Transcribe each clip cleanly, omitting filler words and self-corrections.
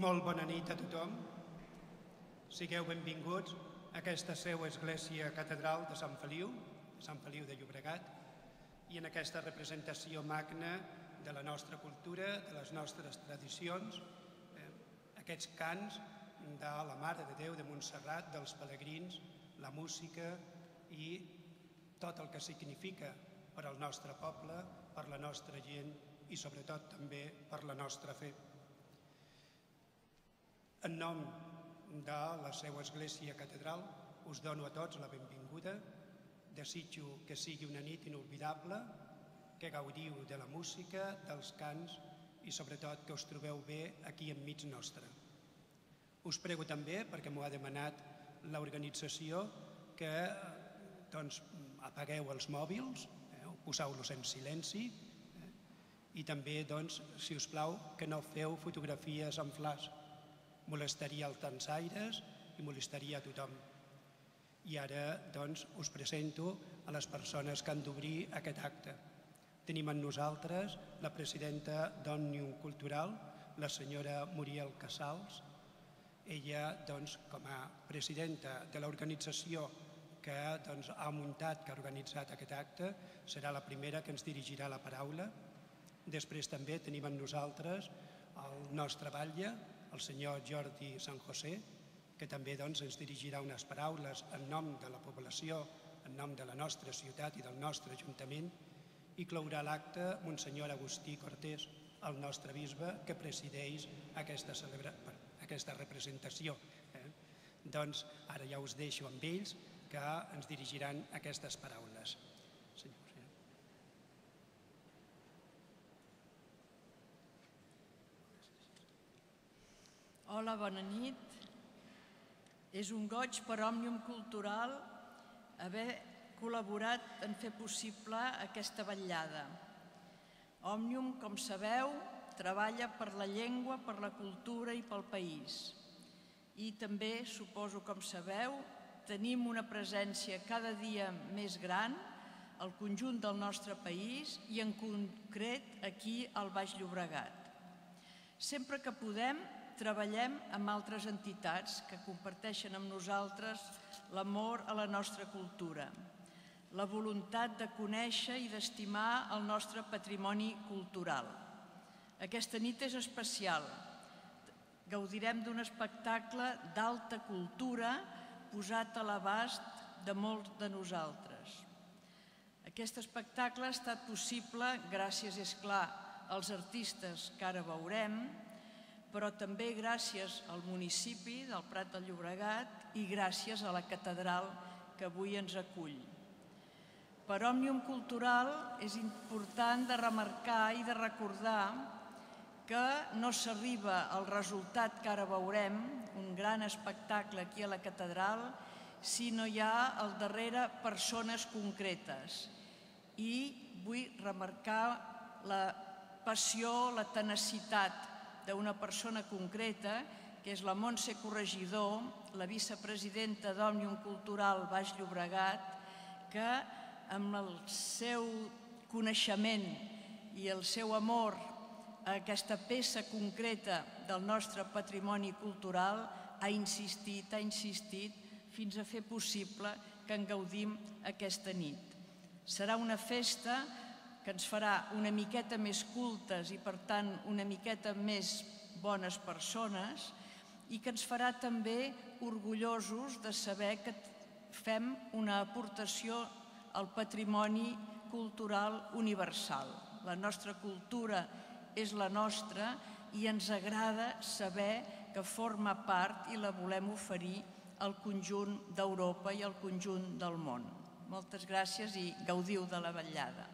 Molt bona nit a tothom. Sigueu benvinguts a aquesta seu església catedral de Sant Feliu de Llobregat, i en aquesta representació magna de la nostra cultura, de les nostres tradicions, aquests cants de la Mare de Déu de Montserrat, dels pelegrins, la música i tot el que significa per al nostre poble, per la nostra gent i sobretot també per la nostra fe. En nom de la seu església catedral us dono a tots la benvinguda. Desitjo que sigui una nit inolvidable, que gaudiu de la música, dels cants i sobretot que us trobeu bé aquí enmig nostre. Us prego també, perquè m'ho ha demanat l'organització, que apagueu els mòbils, poseu-los en silenci i també, si us plau, que no feu fotografies en flaix. Molestaria els dansaires i molestaria a tothom. I ara, us presento a les persones que han d'obrir aquest acte. Tenim amb nosaltres la presidenta d'Òmnium Cultural, la senyora Muriel Casals. Ella, com a presidenta de l'organització que ha muntat, que ha organitzat aquest acte, serà la primera que ens dirigirà la paraula. Després també tenim amb nosaltres el nostre batlle, el senyor Jordi San José, que també ens dirigirà unes paraules en nom de la població, en nom de la nostra ciutat i del nostre ajuntament, i clourà l'acte Monsenyor Agustí Cortés, el nostre bisbe, que presideix aquesta representació. Ara ja us deixo amb ells, que ens dirigiran aquestes paraules. Hola, bona nit. És un goig per Òmnium Cultural haver col·laborat en fer possible aquesta vetllada. Òmnium, com sabeu, treballa per la llengua, per la cultura i pel país. I també, suposo com sabeu, tenim una presència cada dia més gran al conjunt del nostre país i en concret aquí al Baix Llobregat. Sempre que podem, treballem amb altres entitats que comparteixen amb nosaltres l'amor a la nostra cultura, la voluntat de conèixer i d'estimar el nostre patrimoni cultural. Aquesta nit és especial. Gaudirem d'un espectacle d'alta cultura posat a l'abast de molts de nosaltres. Aquest espectacle ha estat possible gràcies, és clar, als artistes que ara veurem, però també gràcies al municipi del Prat de Llobregat i gràcies a la catedral que avui ens acull. Per Òmnium Cultural és important de remarcar i de recordar que no s'arriba al resultat que ara veurem, un gran espectacle aquí a la catedral, si no hi ha al darrere persones concretes. I vull remarcar la passió, la tenacitat d'una persona concreta, que és la Montse Corregidor, la vicepresidenta d'Òmnium Cultural Baix Llobregat, que amb el seu coneixement i el seu amor a aquesta peça concreta del nostre patrimoni cultural ha insistit fins a fer possible que en gaudim aquesta nit. Serà una festa que ens farà una miqueta més cultes i, per tant, una miqueta més bones persones i que ens farà també orgullosos de saber que fem una aportació al patrimoni cultural universal. La nostra cultura és la nostra i ens agrada saber que forma part i la volem oferir al conjunt d'Europa i al conjunt del món. Moltes gràcies i gaudiu de la vetllada.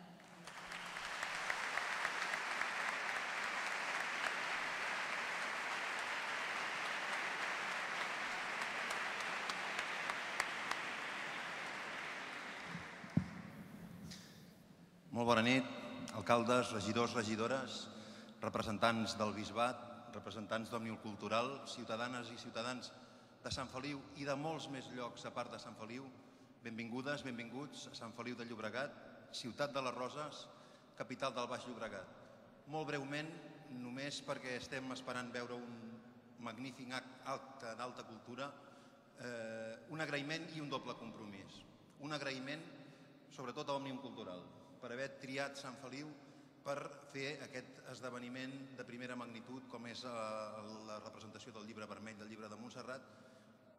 Molt bona nit, alcaldes, regidors, regidores, representants del Bisbat, representants d'Òmnium Cultural, ciutadanes i ciutadans de Sant Feliu i de molts més llocs a part de Sant Feliu. Benvingudes, benvinguts a Sant Feliu de Llobregat, ciutat de les Roses, capital del Baix Llobregat. Molt breument, només perquè estem esperant veure un magnífic acte d'alta cultura, un agraïment i un doble compromís. Un agraïment sobretot a Òmnium Cultural per haver triat Sant Feliu per fer aquest esdeveniment de primera magnitud com és la representació del llibre vermell del llibre de Montserrat,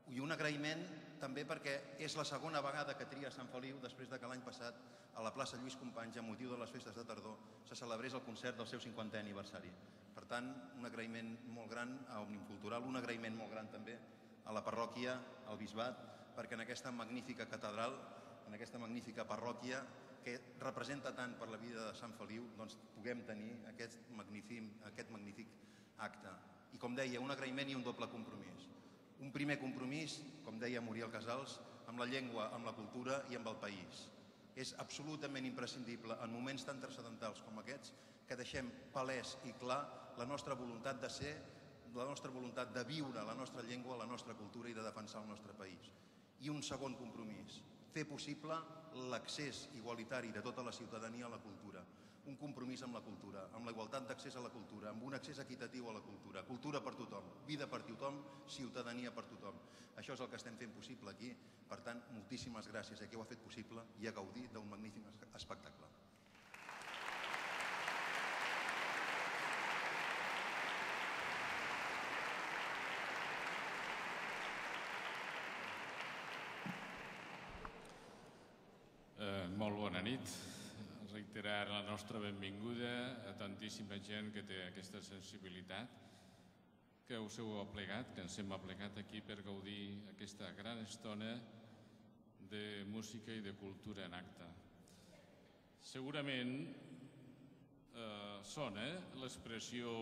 i un agraïment també perquè és la segona vegada que tria Sant Feliu després que l'any passat a la plaça Lluís Companys, amb motiu de les festes de tardor, se celebrés el concert del seu 50è aniversari. Per tant, un agraïment molt gran a Òmnium Cultural, un agraïment molt gran també a la parròquia, al bisbat, perquè en aquesta magnífica catedral, en aquesta magnífica parròquia que representa tant per la vida de Sant Feliu, doncs puguem tenir aquest magnífic acte. I com deia, un agraïment i un doble compromís. Un primer compromís, com deia Muriel Casals, amb la llengua, amb la cultura i amb el país. És absolutament imprescindible en moments tan transcendentals com aquests que deixem palès i clar la nostra voluntat de ser, la nostra voluntat de viure la nostra llengua, la nostra cultura i de defensar el nostre país. I un segon compromís, fer possible l'accés igualitari de tota la ciutadania a la cultura. Un compromís amb la cultura, amb la igualtat d'accés a la cultura, amb un accés equitatiu a la cultura. Cultura per tothom, vida per tothom, ciutadania per tothom. Això és el que estem fent possible aquí. Per tant, moltíssimes gràcies a qui ho ha fet possible i a gaudir d'un magnífic espectacle. Molt bona nit. Reiterar la nostra benvinguda a tantíssima gent que té aquesta sensibilitat, que us heu aplegat, que ens hem aplegat aquí per gaudir aquesta gran estona de música i de cultura en acte. Segurament sona l'expressió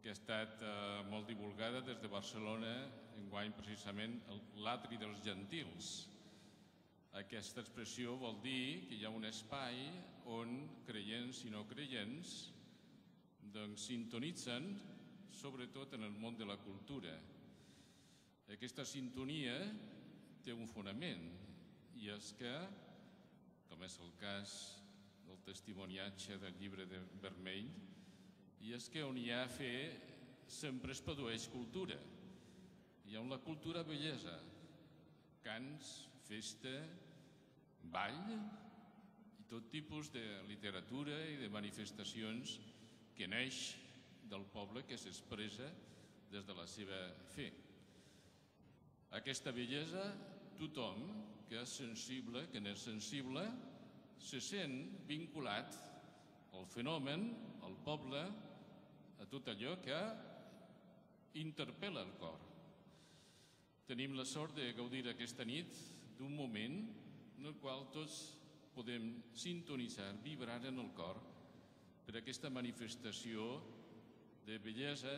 que ha estat molt divulgada des de Barcelona, enguany precisament l'atri dels gentils. Aquesta expressió vol dir que hi ha un espai on creients i no creients sintonitzen, sobretot en el món de la cultura. Aquesta sintonia té un fonament, i és que, com és el cas del testimoniatge del llibre vermell, i és que on hi ha a fer sempre es produeix cultura. Hi ha en la cultura bellesa, cants, festa, ball i tot tipus de literatura i de manifestacions que neix del poble, que s'expressa des de la seva fe. Aquesta bellesa, tothom que és sensible, que n'és sensible, se sent vinculat al fenomen, al poble, a tot allò que interpel·la el cor. Tenim la sort de gaudir aquesta nit d'un moment en el qual tots podem sintonitzar, vibrar en el cor per aquesta manifestació de bellesa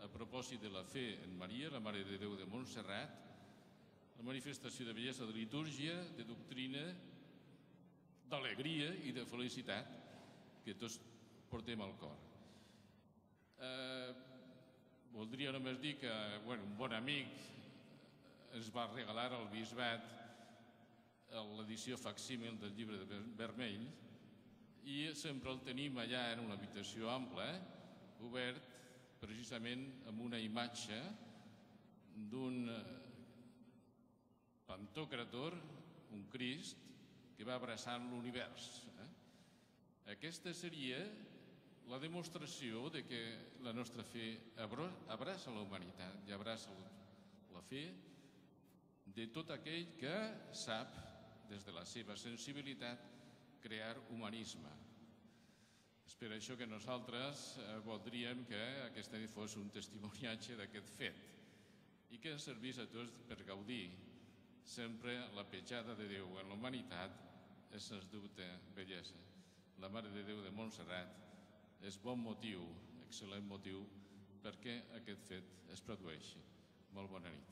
a propòsit de la fe en Maria, la Mare de Déu de Montserrat, la manifestació de bellesa de litúrgia, de doctrina, d'alegria i de felicitat que tots portem al cor. Voldria només dir que un bon amic ens va regalar al bisbat l'edició facsímil del llibre vermell i sempre el tenim allà en una habitació ampla, obert precisament amb una imatge d'un Pantòcrator, un Crist, que va abraçant l'univers. Aquesta seria la demostració de que la nostra fe abraça la humanitat i abraça la fe de tot aquell que sap, des de la seva sensibilitat, crear humanisme. És per això que nosaltres voldríem que aquesta nit fos un testimoniatge d'aquest fet i que ens servís a tots per gaudir. Sempre la petjada de Déu en la humanitat és, sens dubte, bellesa. La Mare de Déu de Montserrat és bon motiu, excel·lent motiu, perquè aquest fet es produeixi. Molt bona nit.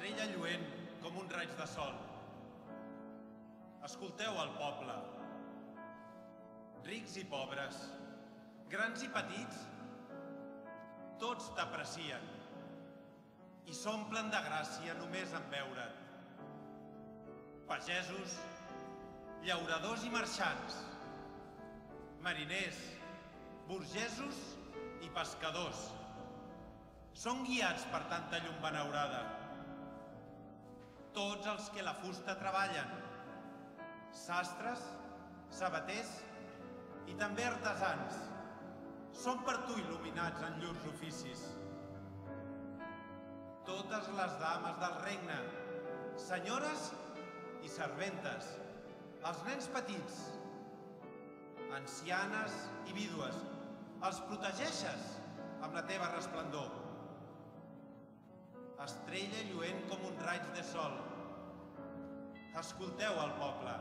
estrella lluent com un raig de sol. Escolteu el poble. Rics i pobres, grans i petits, tots t'aprecien i s'omplen de gràcia només en veure't. Pagesos, llauradors i marxants, mariners, burgesos i pescadors, són guiats per tanta llum benaurada. Tots els que la fusta treballen, sastres, sabaters i també artesans, són per tu il·luminats en llurs oficis. Totes les dames del regne, senyores i serventes, els nens petits, ancianes i vídues, els protegeixes amb la teva resplendor. Estrella lluent com un raig de sol. Escolteu el poble.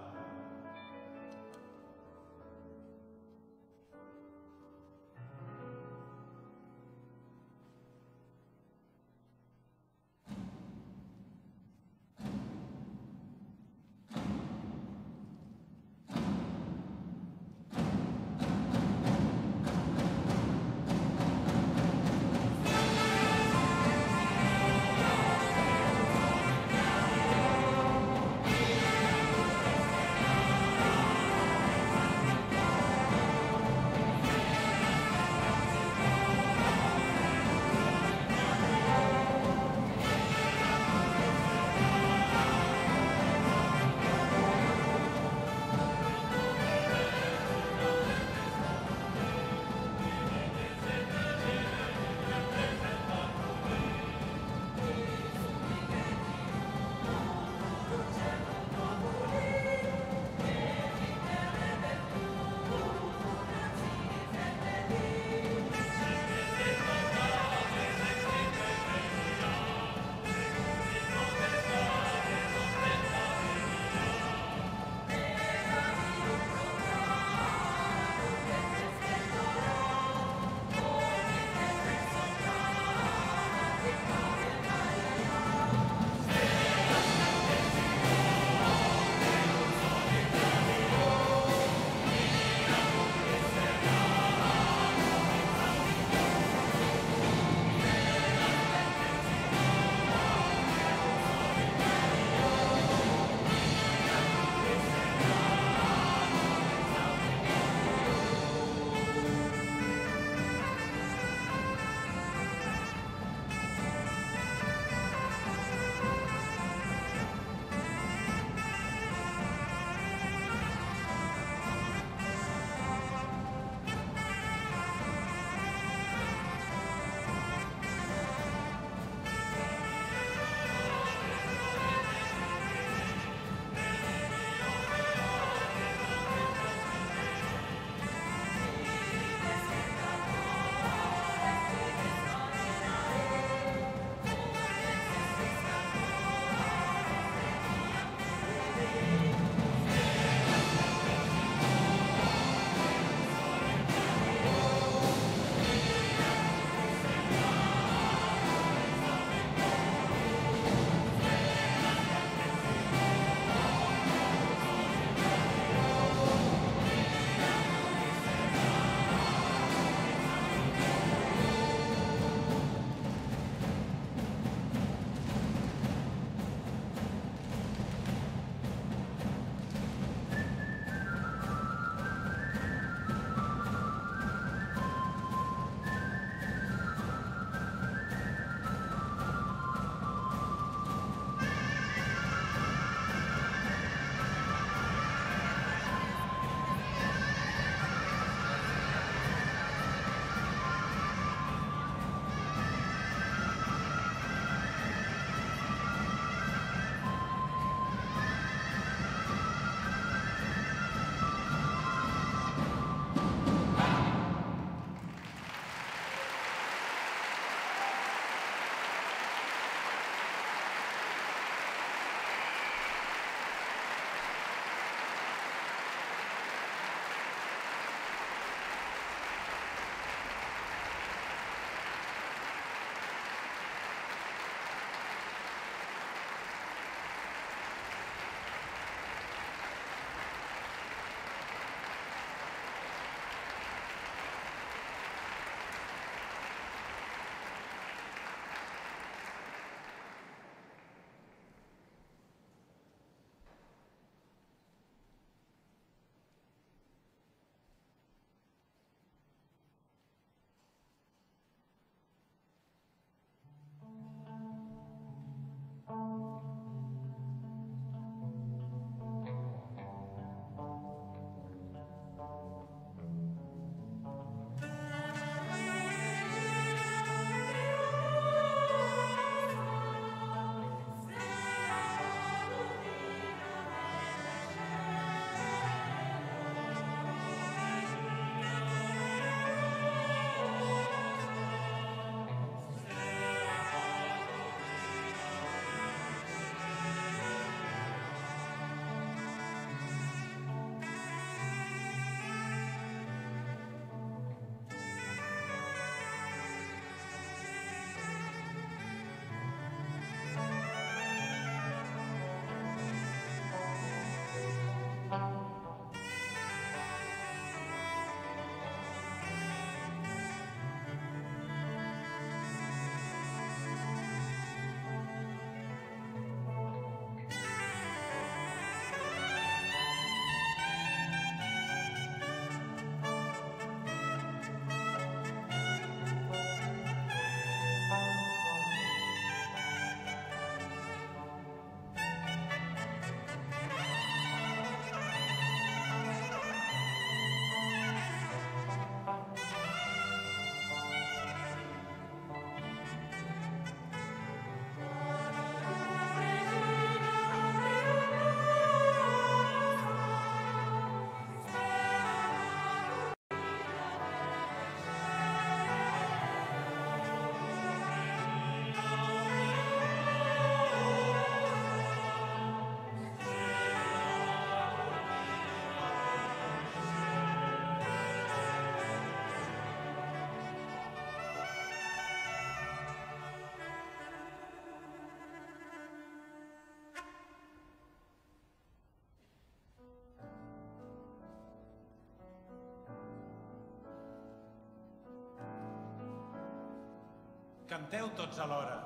Canteu tots alhora.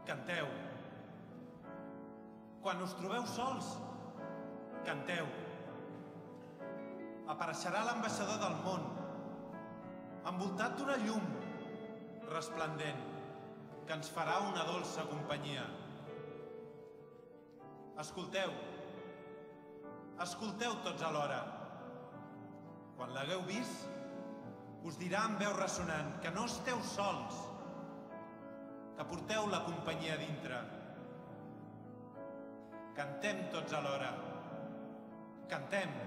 Canteu. Quan us trobeu sols, canteu. Apareixerà l'ambaixador del món, envoltat d'una llum resplendent, que ens farà una dolça companyia. Escolteu. Escolteu tots alhora. Quan l'hagueu vist, us dirà amb veu ressonant que no esteu sols, que porteu la companyia dintre. Cantem tots alhora. Cantem.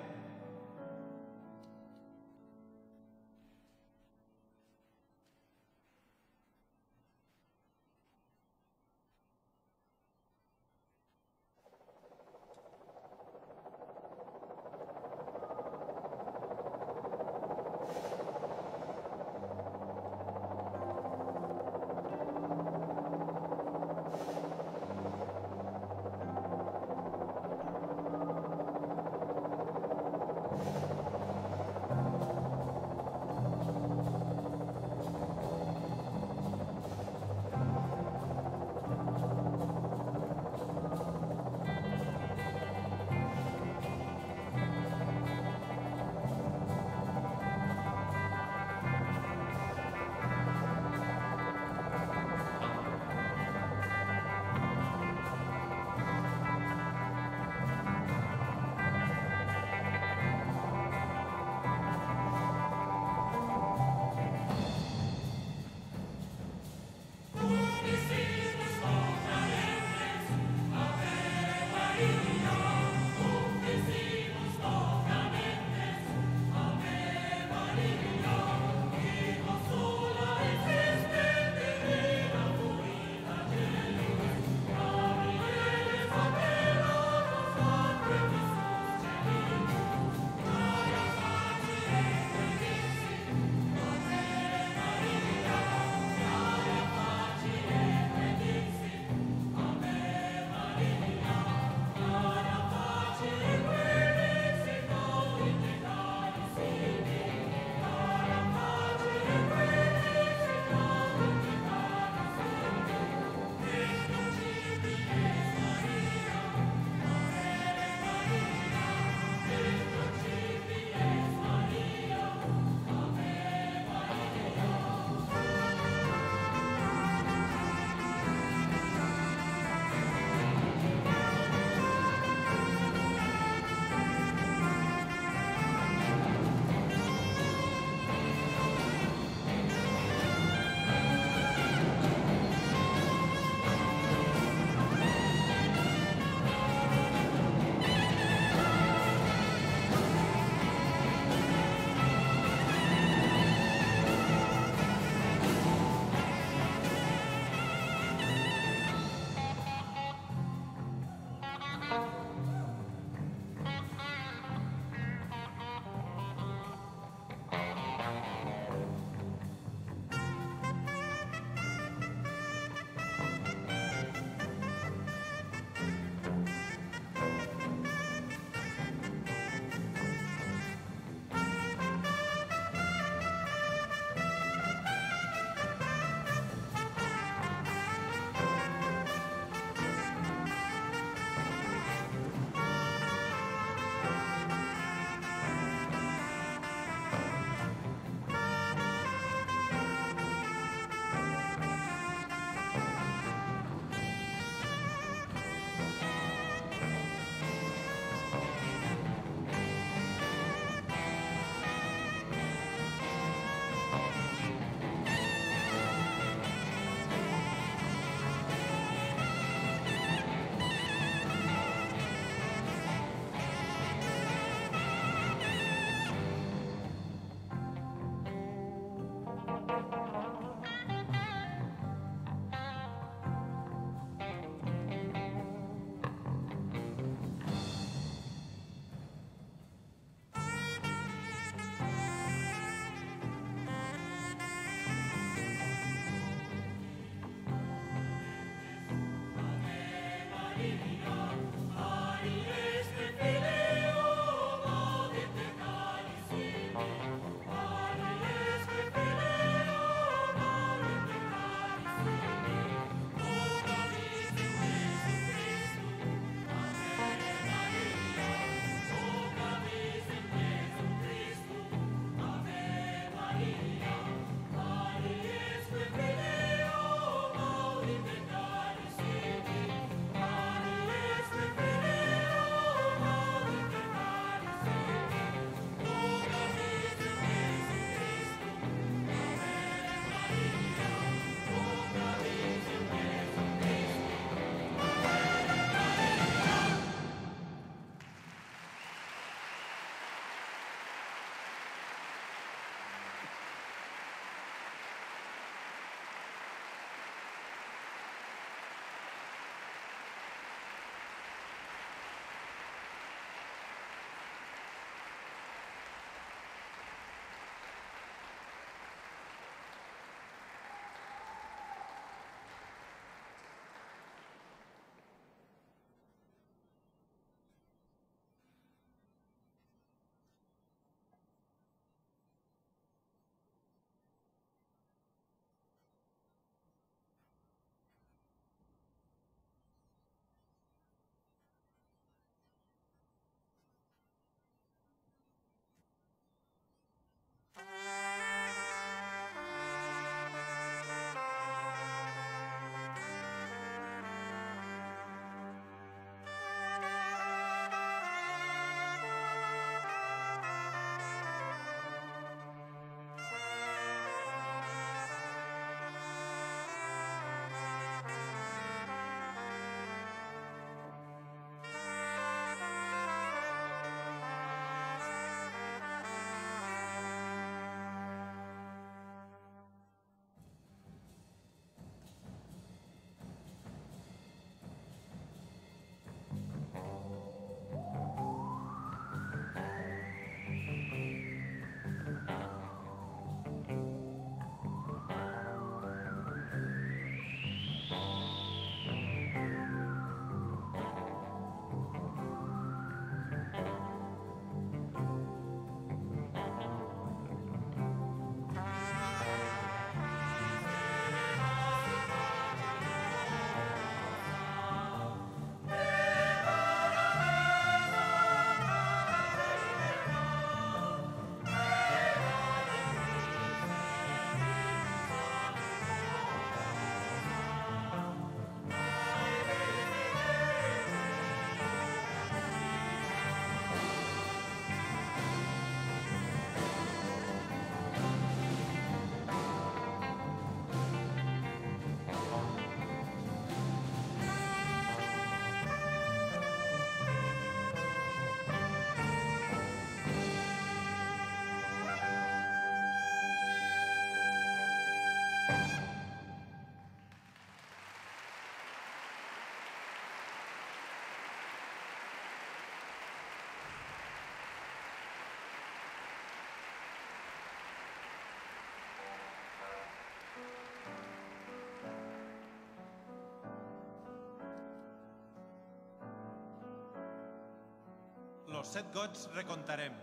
los 7 goigs recontarem.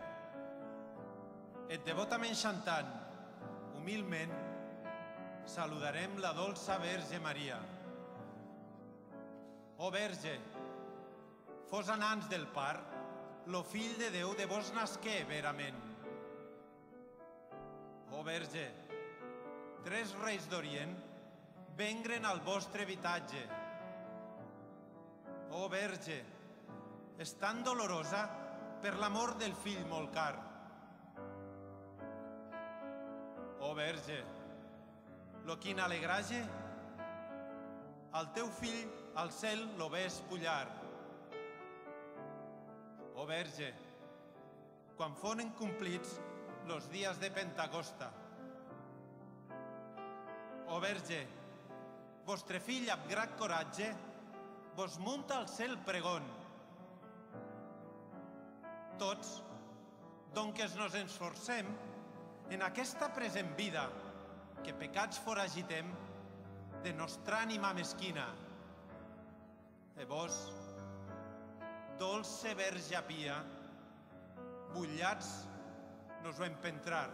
Et devotament chantant, humilment, saludarem la dolça Verge Maria. O Verge, fos anants del par, lo fill de Déu de vos nasqué verament. O Verge, 3 reis d'Orient vengren al vostre habitatge. O Verge, estant dolorosa per l'amor del fill molt car. O Verge, lo quin alegrage, al teu fill al cel lo ves pullar. O Verge, quan foren complits los dies de Pentecosta. O Verge, vostre fill amb gran coratge vos munta al cel pregón. Tots, donques nos esforcem en aquesta present vida que pecats foragitem de nostra ànima mesquina. E vos, dolce Verge Pia, bullats nos ho empentrar.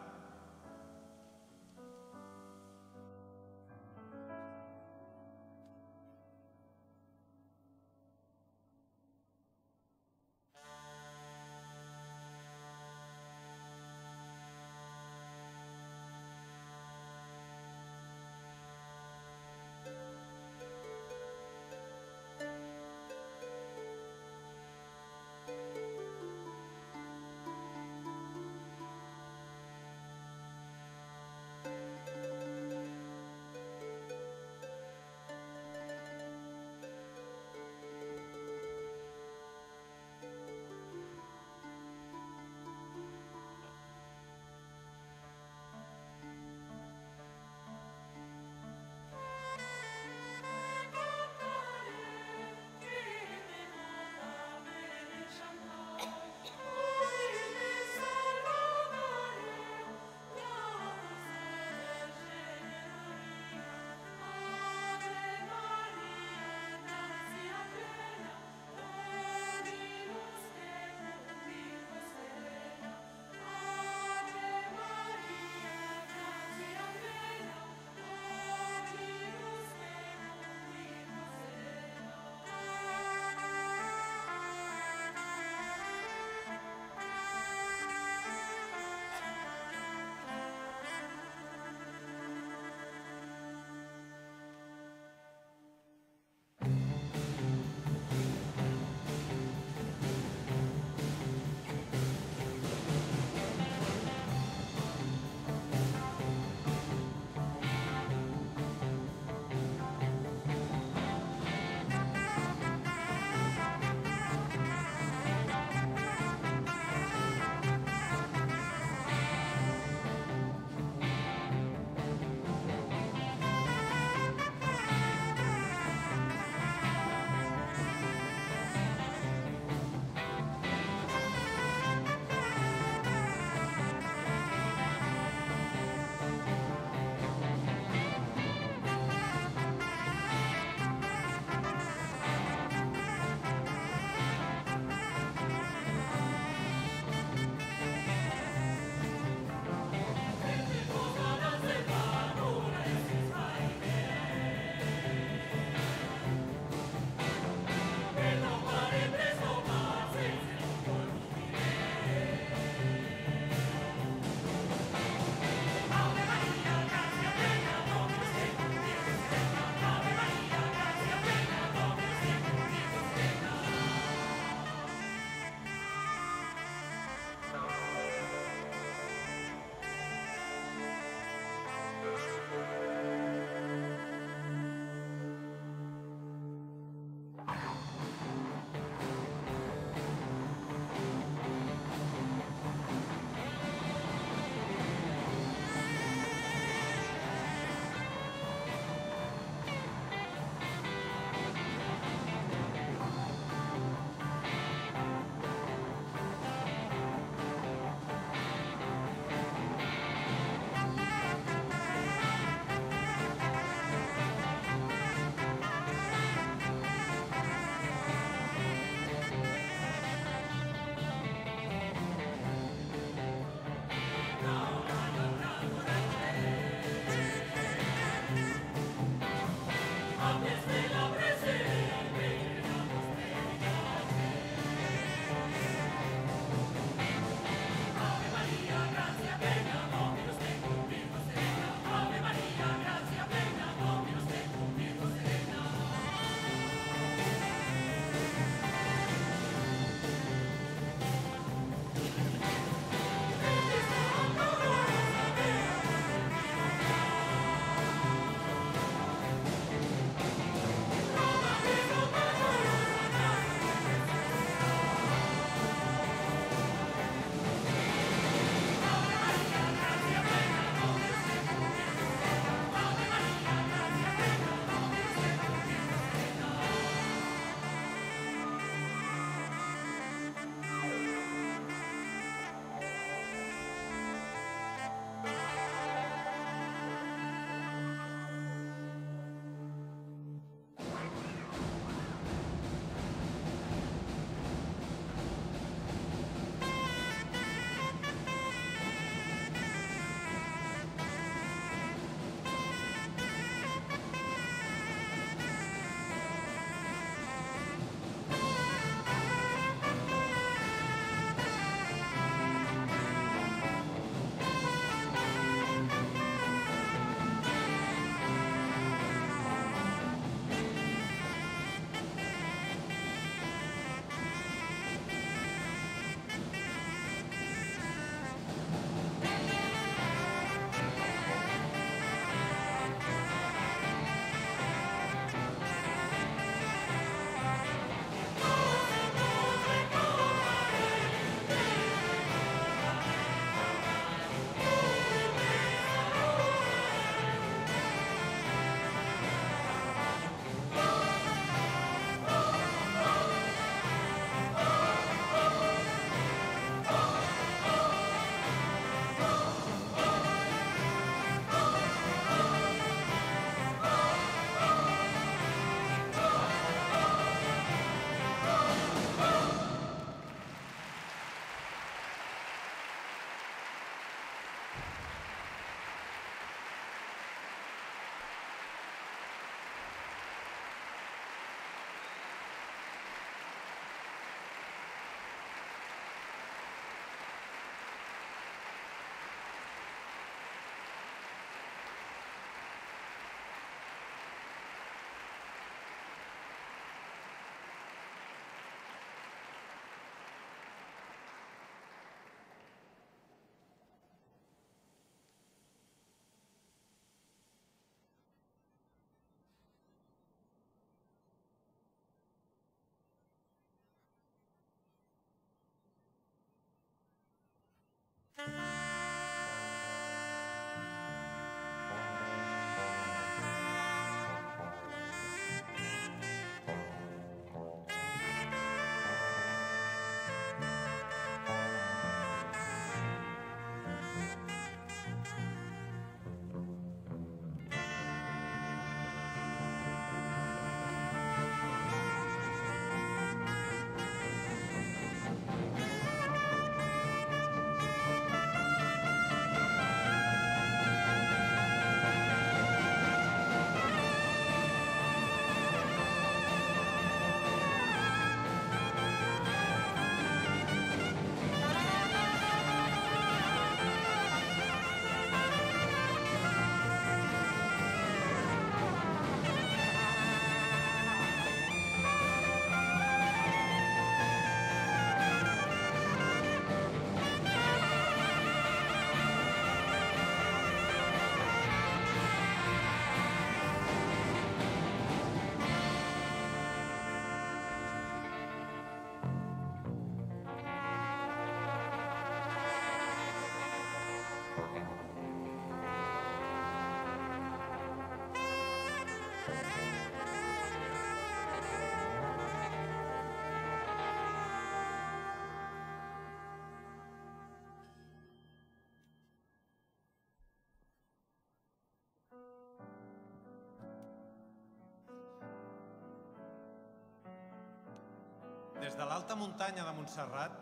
l'alta muntanya de Montserrat,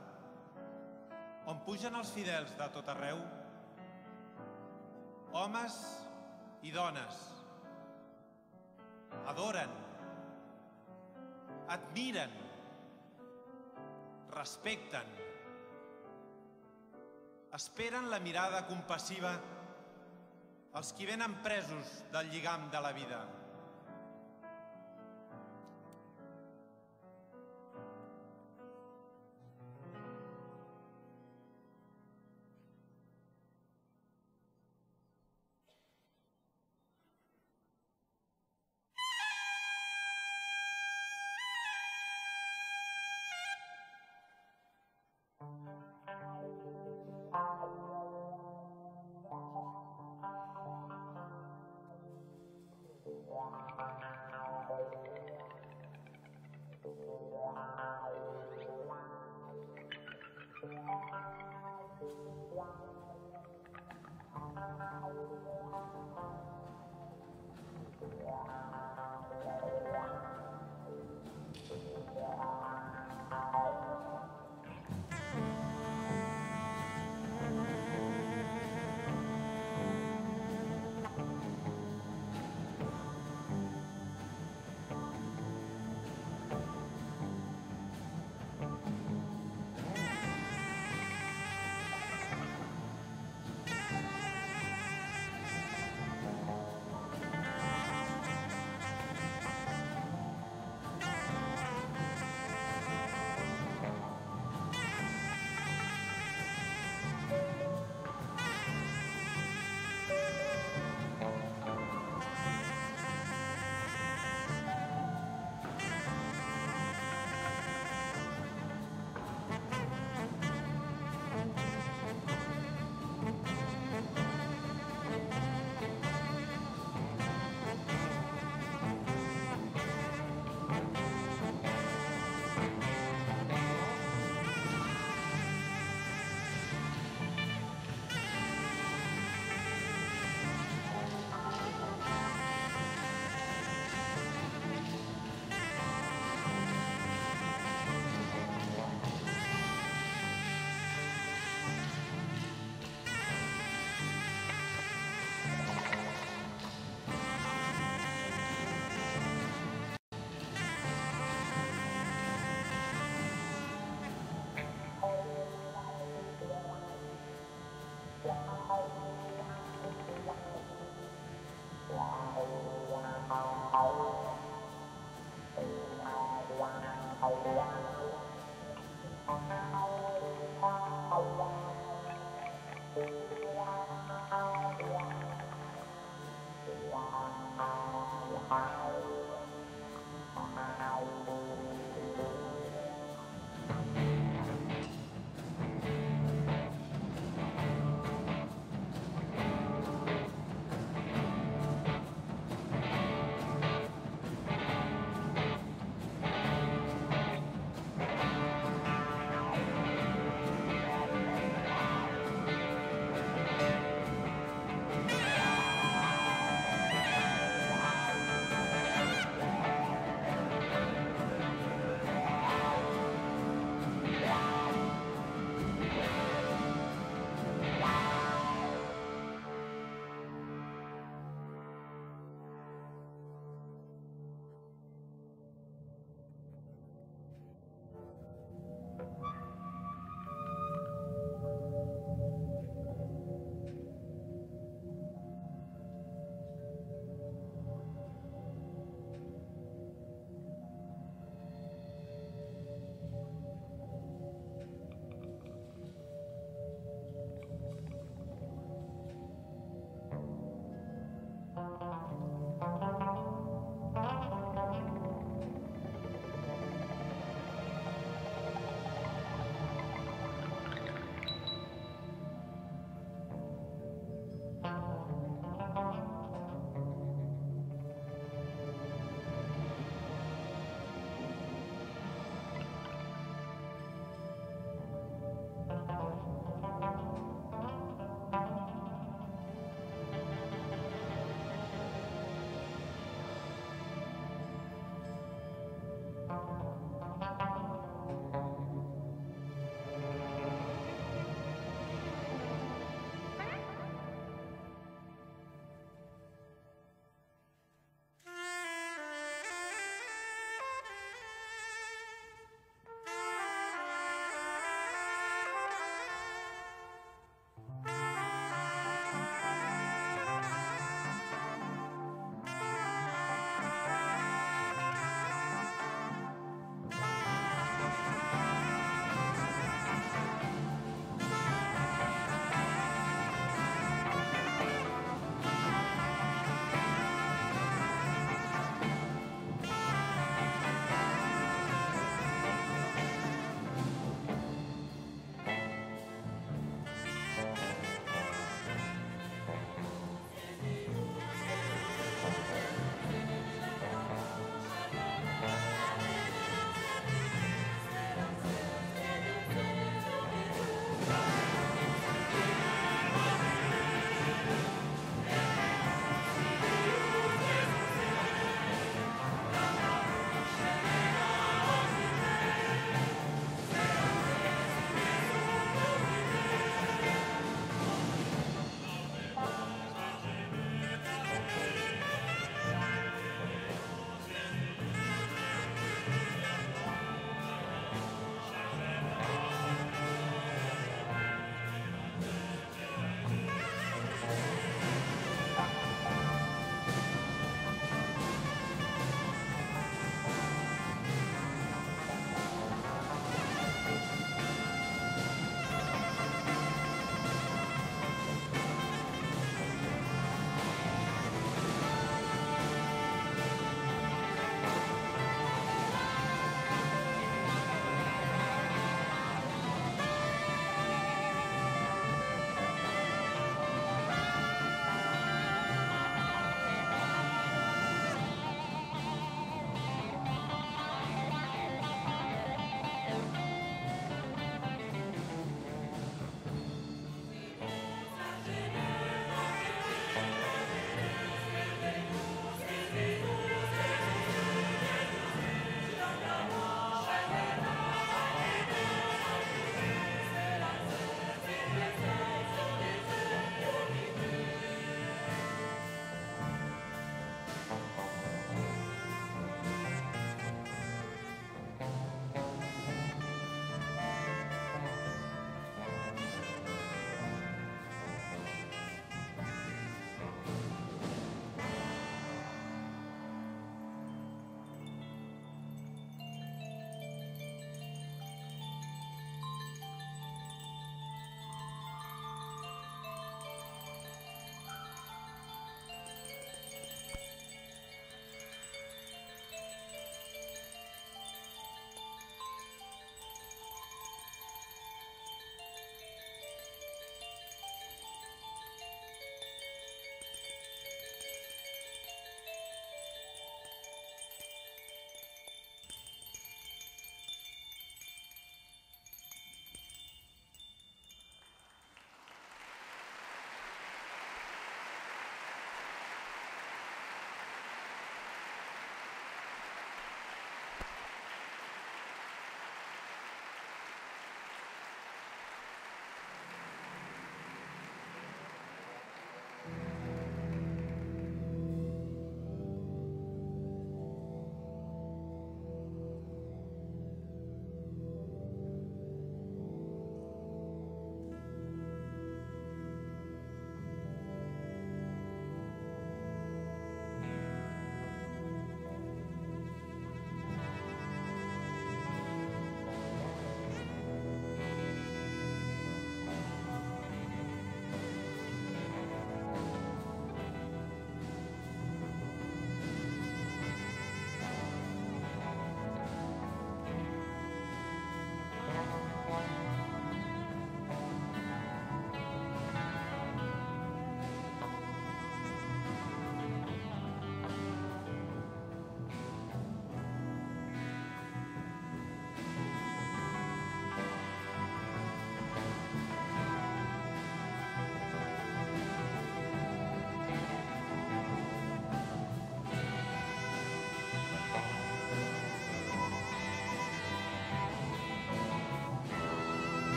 on pugen els fidels de tot arreu, homes i dones, adoren, admiren, respecten, esperen la mirada compassiva els qui venen presos del lligam de la vida.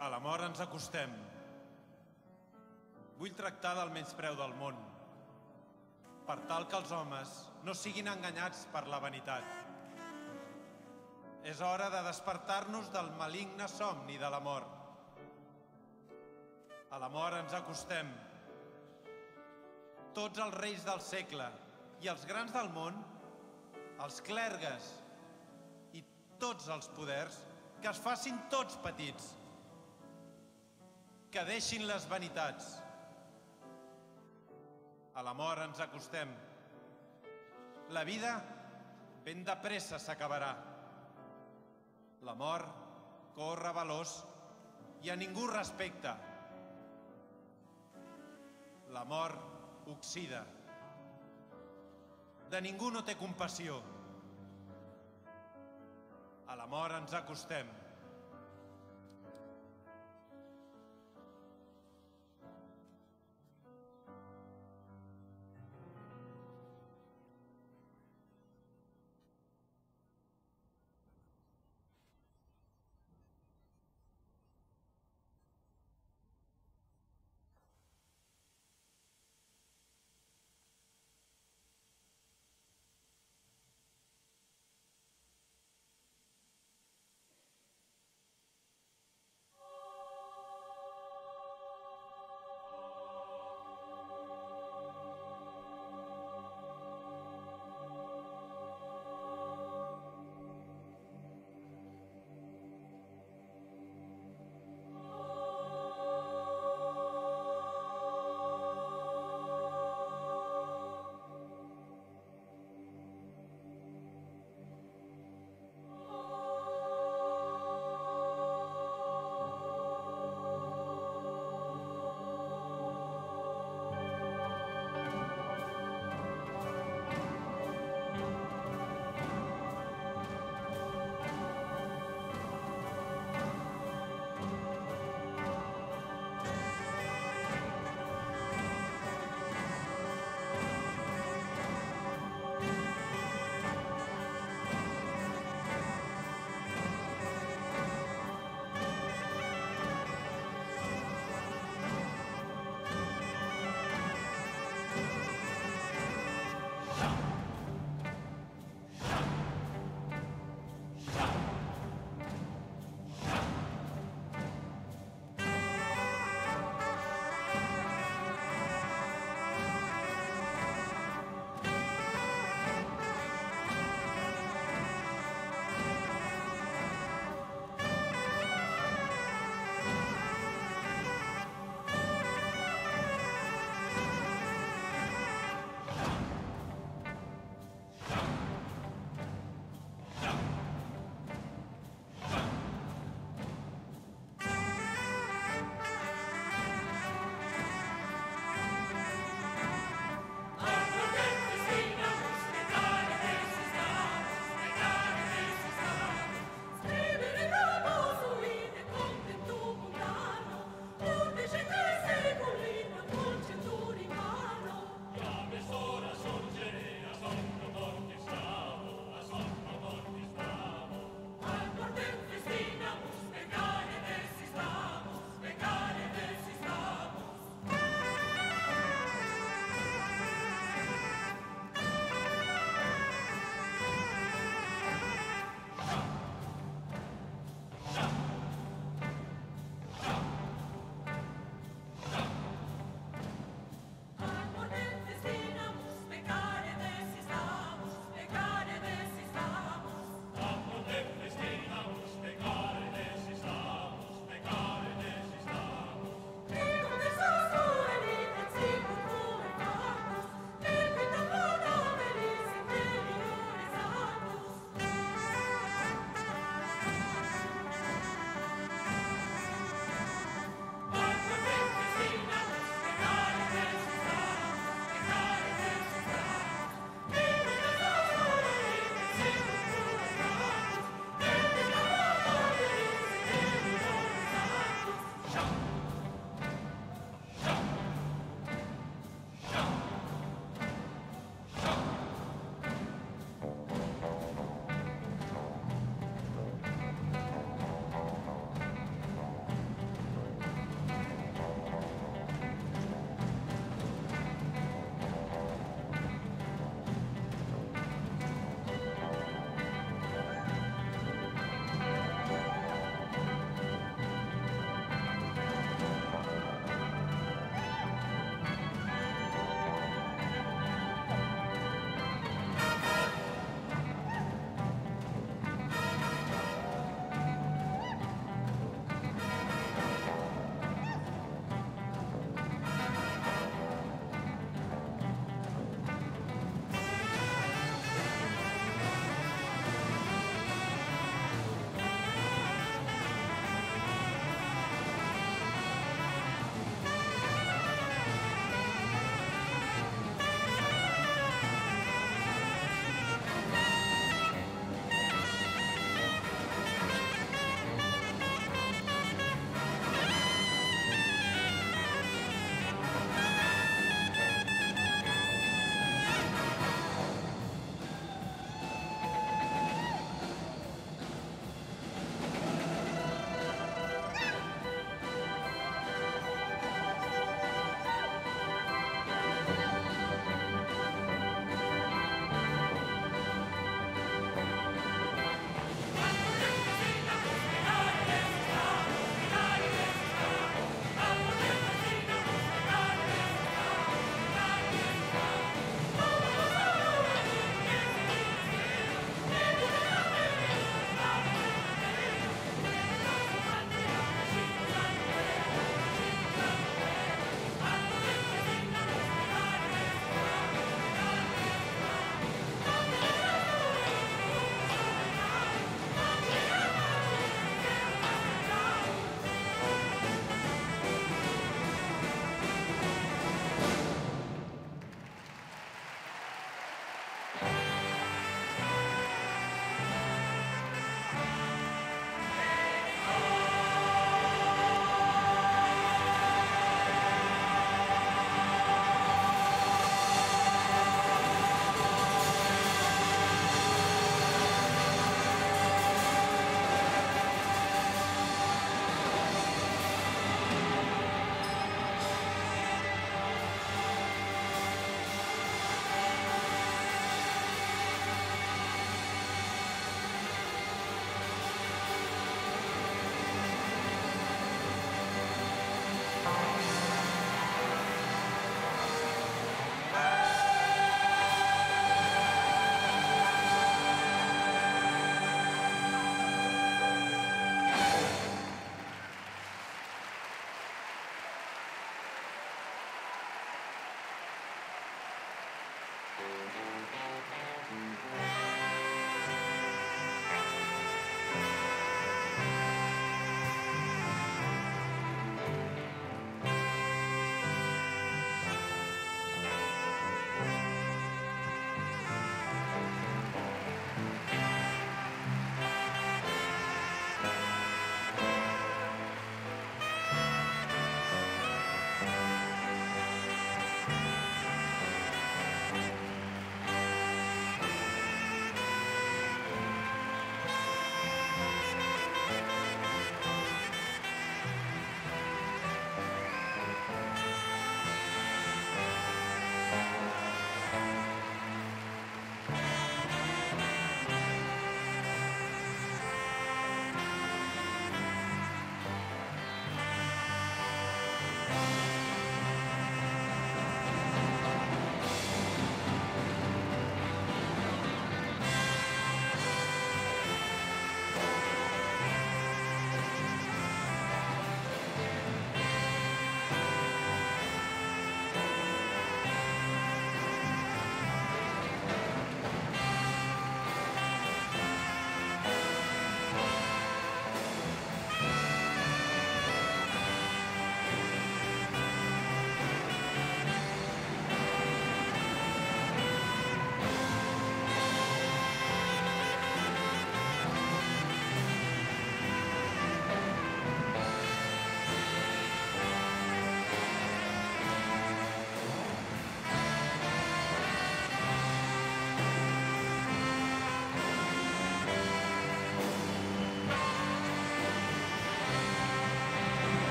A la mort ens acostem. Vull tractar del menyspreu del món, per tal que els homes no siguin enganyats per la vanitat. És hora de despertar-nos del maligne somni de la mort. A la mort ens acostem. Tots els reis del segle i els grans del món, els clergues i tots els poders, que es facin tots petits, que deixin les vanitats. A la mort ens acostem. La vida ben de pressa s'acabarà. La mort corre veloç i a ningú respecta. La mort oxida. De ningú no té compassió. A la mort ens acostem.